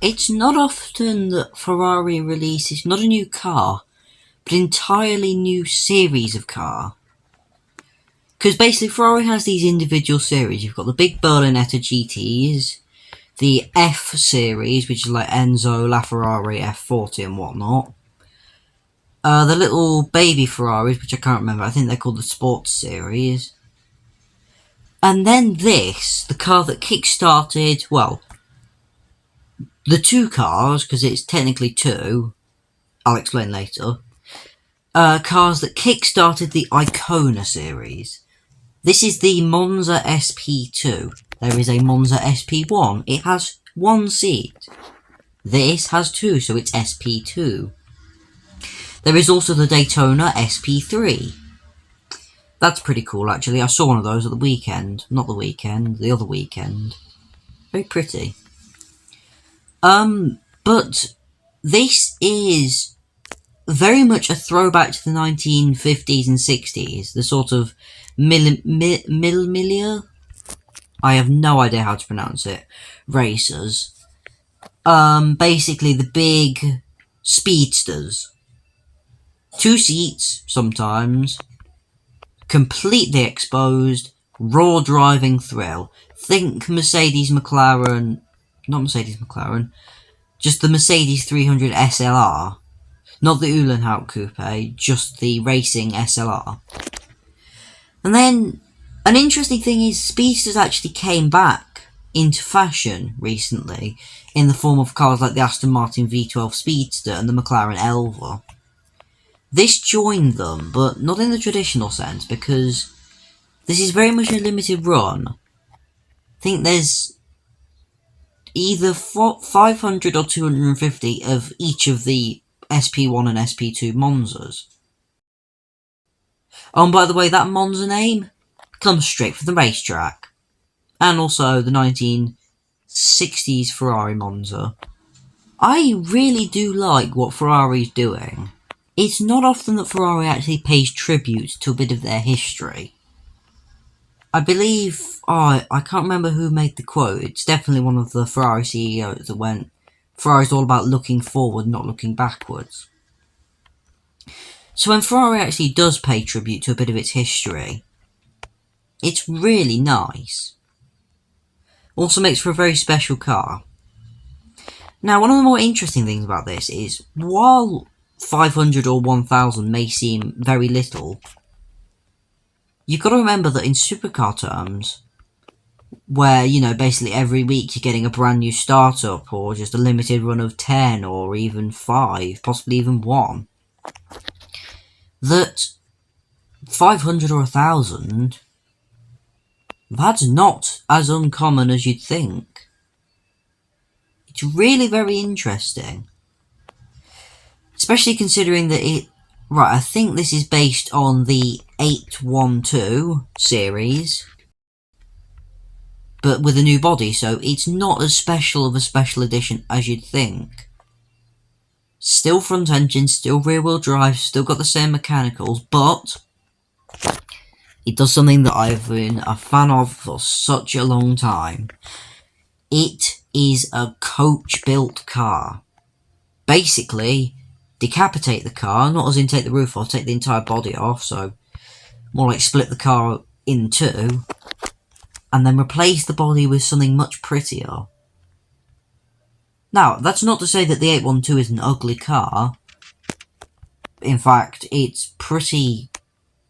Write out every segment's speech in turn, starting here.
It's not often that Ferrari releases not a new car, but an entirely new series of car. Because basically Ferrari has these individual series. You've got the big Berlinetta GTs, the F series, which is like Enzo, LaFerrari, F40 and whatnot. The little baby Ferraris, which I can't remember, I think they're called the Sports series. And then this, the car that kick-started, well, the two cars, because it's technically two, I'll explain later, cars that kick-started the Icona series. This is the Monza SP2. There is a Monza SP1. It has one seat. This has two, so it's SP2. There is also the Daytona SP3. That's pretty cool, actually. I saw one of those at the weekend. Not the weekend, the other weekend. Very pretty. But this is very much a throwback to the 1950s and 60s. The sort of Milia? I have no idea how to pronounce it. Racers. Basically the big speedsters. Two seats, sometimes. Completely exposed. Raw driving thrill. Think Mercedes McLaren. Not Mercedes McLaren. Just the Mercedes 300 SLR. Not the Uhlenhaut Coupe, just the racing SLR. And then, an interesting thing is, speedsters actually came back into fashion recently, in the form of cars like the Aston Martin V12 Speedster and the McLaren Elva. This joined them, but not in the traditional sense, because this is very much a limited run. I think there's either 500 or 250 of each of the SP1 and SP2 Monzas. Oh, and by the way, that Monza name comes straight from the racetrack. And also the 1960s Ferrari Monza. I really do like what Ferrari's doing. It's not often that Ferrari actually pays tribute to a bit of their history. I believe, I can't remember who made the quote. It's definitely one of the Ferrari CEOs that went, Ferrari's all about looking forward, not looking backwards. So when Ferrari actually does pay tribute to a bit of its history, it's really nice. Also makes for a very special car. Now, one of the more interesting things about this is, while 500 or 1000 may seem very little, you've got to remember that in supercar terms, where, basically every week you're getting a brand new startup, or just a limited run of 10, or even 5, possibly even 1, that 500 or 1000, that's not as uncommon as you'd think. It's really very interesting. Especially considering that I think this is based on the 812 series, but with a new body, so it's not as special of a special edition as you'd think. Still front engine, still rear wheel drive, still got the same mechanicals, but it does something that I've been a fan of for such a long time. It is a coach-built car. Basically, decapitate the car, not as in take the roof off, take the entire body off, so more like split the car in two, and then replace the body with something much prettier. Now, that's not to say that the 812 is an ugly car. In fact, it's pretty,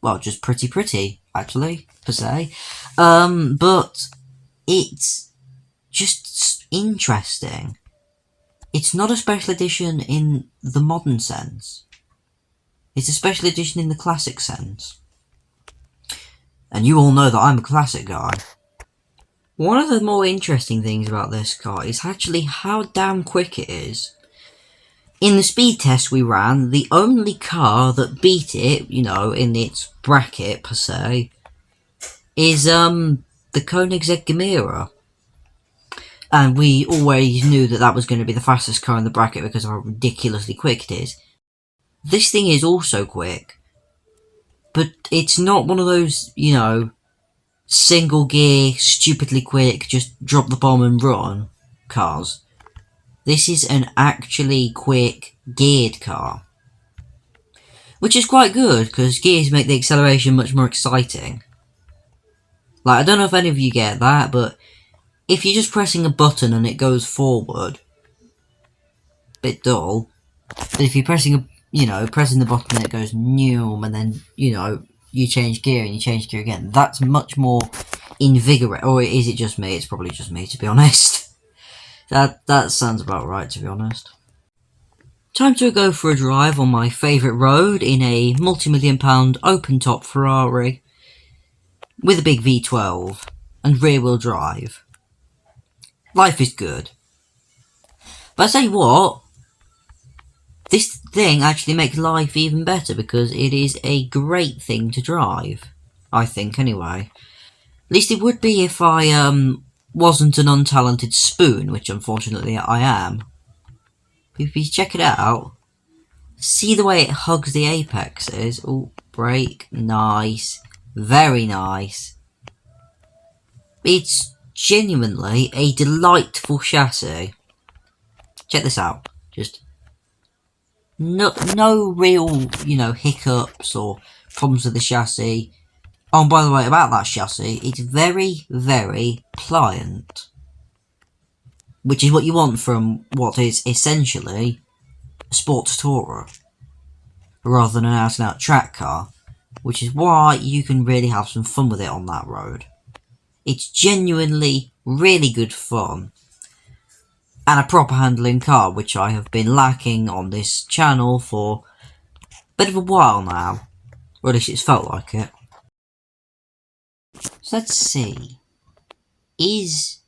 well, just pretty, actually, per se. But it's just interesting. It's not a special edition in the modern sense. It's a special edition in the classic sense. And you all know that I'm a classic guy. One of the more interesting things about this car is actually how damn quick it is. In the speed test we ran, the only car that beat it, in its bracket per se, is the Koenigsegg Gemera. And we always knew that that was going to be the fastest car in the bracket because of how ridiculously quick it is. This thing is also quick, but it's not one of those, single gear, stupidly quick, just drop the bomb and run cars. This is an actually quick geared car. Which is quite good, because gears make the acceleration much more exciting. Like, I don't know if any of you get that, but if you're just pressing a button and it goes forward, bit dull. But if you're pressing pressing the button and it goes new, and then, you change gear and you change gear again, that's much more invigorating. Or is it just me? It's probably just me, to be honest. That sounds about right, to be honest. Time to go for a drive on my favourite road in a multi-million-pound open-top Ferrari with a big V12 and rear-wheel drive. Life is good. But I tell you what, this thing actually makes life even better because it is a great thing to drive. I think, anyway. At least it would be if I wasn't an untalented spoon, which unfortunately I am. If you check it out, see the way it hugs the apexes. Oh, brake, nice, very nice. It's genuinely a delightful chassis. Check this out. Just no real, hiccups or problems with the chassis. Oh, and by the way, about that chassis, it's very, very pliant. Which is what you want from what is essentially a sports tourer, rather than an out-and-out track car. Which is why you can really have some fun with it on that road. It's genuinely really good fun. And a proper handling car, which I have been lacking on this channel for a bit of a while now. Or at least it's felt like it. So let's see. Is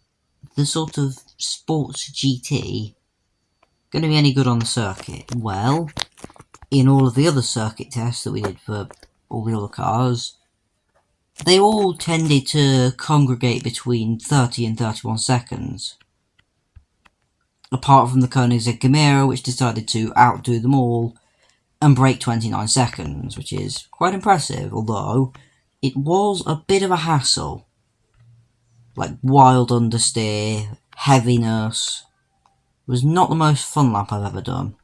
the sort of sports GT going to be any good on the circuit? Well, in all of the other circuit tests that we did for all the other cars, they all tended to congregate between 30 and 31 seconds. Apart from the Koenigsegg Chimera, which decided to outdo them all and break 29 seconds, which is quite impressive, although it was a bit of a hassle. Like wild understeer, heaviness. It was not the most fun lap I've ever done.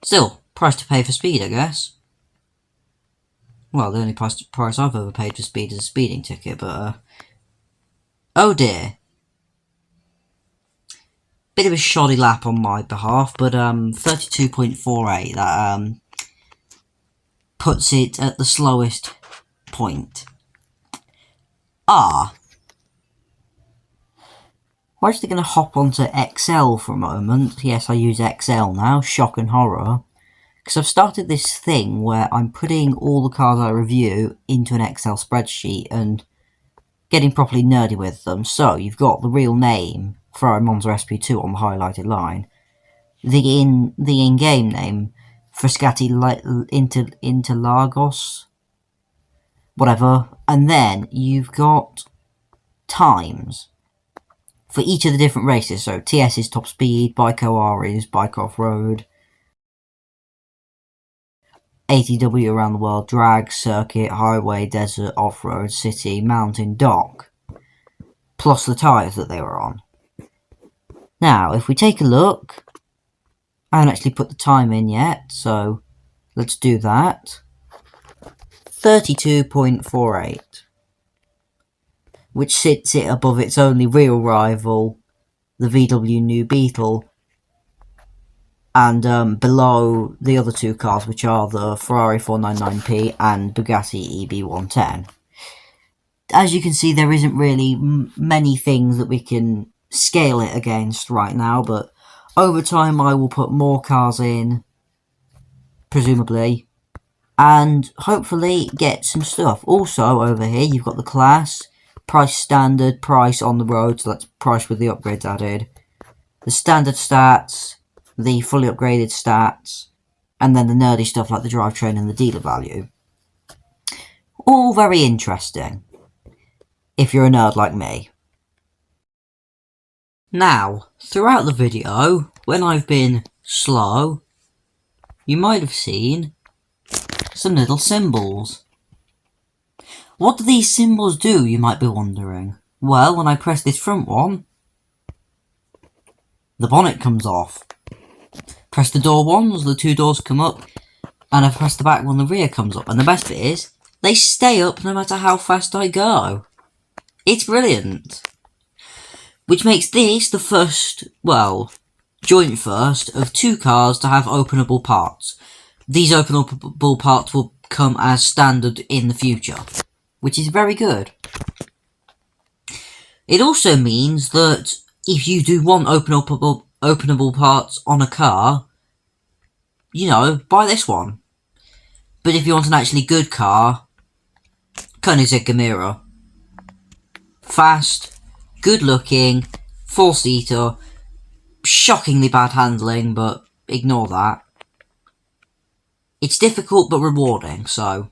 Still, price to pay for speed, I guess. Well, the only price I've ever paid for speed is a speeding ticket, but oh dear. Bit of a shoddy lap on my behalf, but 32.48, that puts it at the slowest point. We're actually going to hop onto XL for a moment. Yes, I use XL now, shock and horror. Because I've started this thing where I'm putting all the cars I review into an Excel spreadsheet and getting properly nerdy with them. So, you've got the real name, Ferrari Monza SP2 on the highlighted line. The in-game name, Frascati Interlagos. Whatever. And then, you've got times for each of the different races. So, TS is top speed, Bike OR is bike off-road, ATW around the world, drag, circuit, highway, desert, off-road, city, mountain, dock, plus the tyres that they were on. Now, if we take a look, I haven't actually put the time in yet, so let's do that. 32.48, which sits it above its only real rival, the VW New Beetle, and below the other two cars, which are the Ferrari 499P and Bugatti EB110. As you can see, there isn't really many things that we can scale it against right now, but over time I will put more cars in, presumably, and hopefully get some stuff. Also, over here, you've got the class, price standard, price on the road, so that's price with the upgrades added, the standard stats, the fully upgraded stats, and then the nerdy stuff like the drivetrain and the dealer value. All very interesting, if you're a nerd like me. Now, throughout the video, when I've been slow, you might have seen some little symbols. What do these symbols do, you might be wondering? Well, when I press this front one, the bonnet comes off. Press the door once, the two doors come up, and I press the back one, the rear comes up. And the best bit is, they stay up no matter how fast I go. It's brilliant. Which makes this the first, well, joint first of two cars to have openable parts. These openable parts will come as standard in the future, which is very good. It also means that if you do want openable parts on a car, you know, buy this one. But if you want an actually good car, Koenigsegg Mira. Fast, good looking, 4-seater, shockingly bad handling, but ignore that. It's difficult but rewarding, so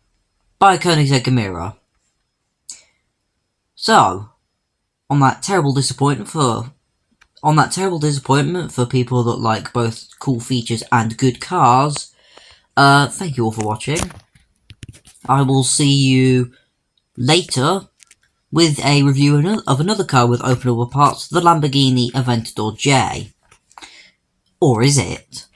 buy a Koenigsegg Mira. So, on that terrible disappointment for people that like both cool features and good cars, thank you all for watching. I will see you later with a review of another car with openable parts, the Lamborghini Aventador J. Or is it?